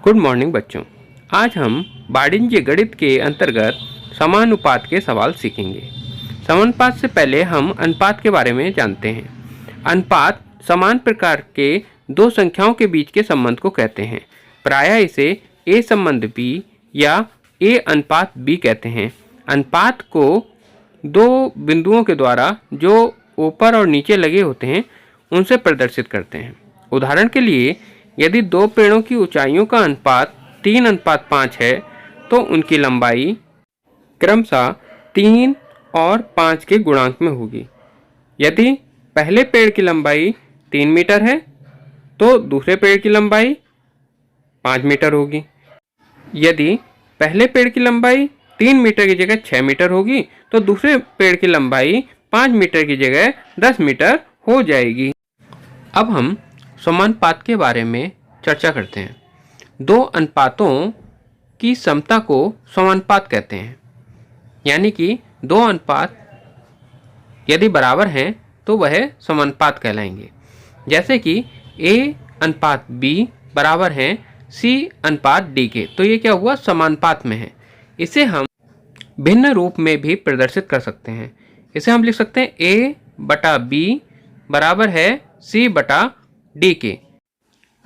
Good morning बच्चों। आज हम वाणिज्य गणित के अंतर्गत समानुपात के सवाल सीखेंगे। समानुपात से पहले हम अनुपात के बारे में जानते हैं। अनुपात समान प्रकार के दो संख्याओं के बीच के संबंध को कहते हैं। प्रायः इसे ए संबंध बी या ए अनुपात बी कहते हैं। अनुपात को दो बिंदुओं के द्वारा जो ऊपर और नीचे लगे होते हैं उनसे प्रदर्शित करते हैं। उदाहरण के लिए यदि दो पेड़ों की ऊंचाइयों का अनुपात 3:5 है तो उनकी लंबाई क्रमशः 3 और 5 के गुणांक में होगी। यदि पहले पेड़ की लंबाई 3 मीटर है तो दूसरे पेड़ की लंबाई 5 मीटर होगी। यदि पहले पेड़ की लंबाई 3 मीटर की जगह 6 मीटर होगी तो दूसरे पेड़ की लंबाई 5 मीटर की जगह 10 मीटर हो जाएगी। अब हम समानुपात के बारे में चर्चा करते हैं। दो अनुपातों की समता को समानुपात कहते हैं। यानी कि दो अनुपात यदि बराबर हैं तो वह समानुपात कहलाएंगे। जैसे कि A/B बराबर हैं C/D के, तो ये क्या हुआ, समानुपात में है। इसे हम भिन्न रूप में भी प्रदर्शित कर सकते हैं। इसे हम लिख सकते हैं A/B बराबर है C/D के।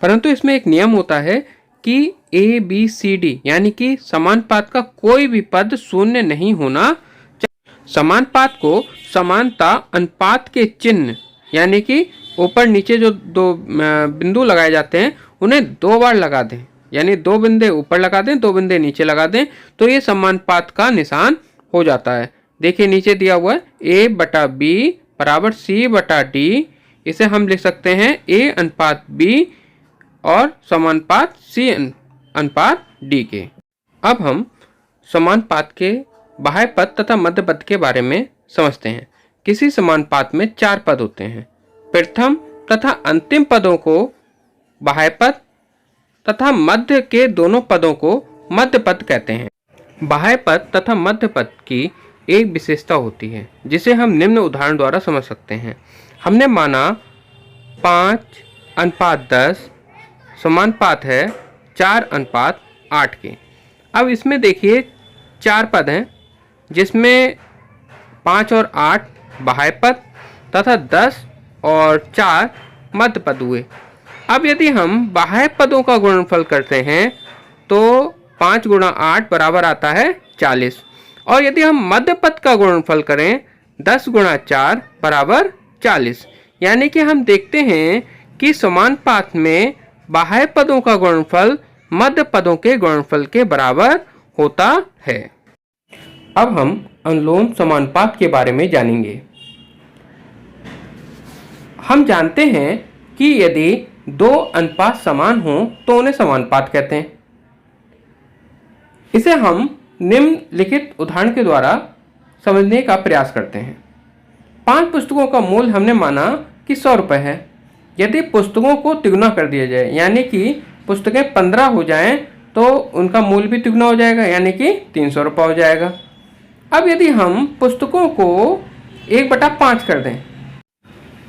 परंतु इसमें एक नियम होता है कि ABCD यानी कि समानुपात का कोई भी पद शून्य नहीं होना चाहिए। समानुपात को समानता अनुपात के चिन्ह यानी कि ऊपर नीचे जो दो बिंदु लगाए जाते हैं उन्हें 2 बार लगा दें, यानी 2 बिंदु ऊपर लगा दें, 2 बिंदु नीचे लगा दें, तो ये समानुपात का निशान हो जाता है। देखिए नीचे दिया हुआ है A/B बराबर C/D। इसे हम लिख सकते हैं A/B और समानुपात C/D के। अब हम समानुपात के बाह्य पद तथा मध्य पद के बारे में समझते हैं। किसी समानुपात में 4 पद होते हैं। प्रथम तथा अंतिम पदों को बाह्य पद तथा मध्य के दोनों पदों को मध्य पद कहते हैं। बाह्य पद तथा मध्य पद की एक विशेषता होती है जिसे हम निम्न उदाहरण द्वारा समझ सकते हैं। हमने माना 5:10 समानुपात है 4:8 के। अब इसमें देखिए 4 पद हैं जिसमें 5 और 8 बाह्य पद तथा 10 और 4 मध्य पद हुए। अब यदि हम बाह्य पदों का गुणनफल करते हैं तो 5 × 8 बराबर आता है 40, और यदि हम मध्य पद का गुणनफल करें 10 × 4 बराबर 40। यानी कि हम देखते हैं कि समानुपात में बाह्य पदों का गुणनफल मध्य पदों के गुणनफल के बराबर होता है। अब हम अनुलोम समानुपात के बारे में जानेंगे। हम जानते हैं कि यदि दो अनुपात समान हों तो उन्हें समानुपात कहते हैं। इसे हम निम्नलिखित उदाहरण के द्वारा समझने का प्रयास करते हैं। 5 पुस्तकों का मूल्य हमने माना कि 100 रुपये है। यदि पुस्तकों को तिगुना कर दिया जाए यानी कि पुस्तकें 15 हो जाएं तो उनका मूल्य भी तिगुना हो जाएगा, यानी कि 300 रुपये हो जाएगा। अब यदि हम पुस्तकों को 1/5 कर दें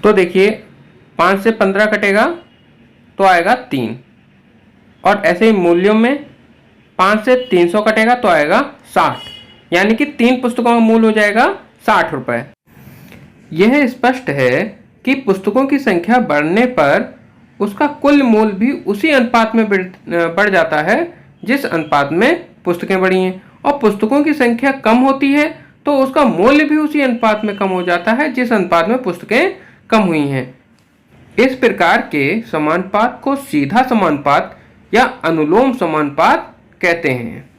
तो देखिए 5 से 15 कटेगा तो आएगा 3, और ऐसे ही मूल्यों में 5 से 300 कटेगा तो आएगा 60, यानी कि 3 पुस्तकों का मूल्य हो जाएगा 60 रुपये। यह स्पष्ट है कि पुस्तकों की संख्या बढ़ने पर उसका कुल मूल्य भी उसी अनुपात में बढ़ जाता है जिस अनुपात में पुस्तकें बढ़ी हैं, और पुस्तकों की संख्या कम होती है तो उसका मूल्य भी उसी अनुपात में कम हो जाता है जिस अनुपात में पुस्तकें कम हुई हैं। इस प्रकार के समानुपात को सीधा समानुपात या अनुलोम समानुपात कहते हैं।